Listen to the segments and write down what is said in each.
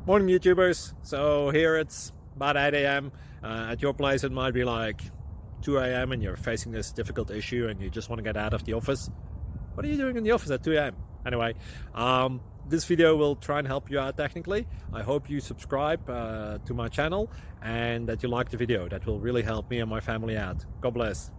Morning, YouTubers. So here it's about 8 a.m. At your place, it might be like 2 a.m. and you're facing this difficult issue and you just want to get out of the office. What are you doing in the office at 2 a.m.? Anyway, this video will try and help you out technically. I hope you subscribe to my channel and that you like the video. That will really help me and my family out. God bless.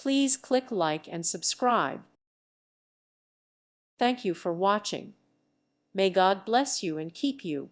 Please click like and subscribe. Thank you for watching. May God bless you and keep you.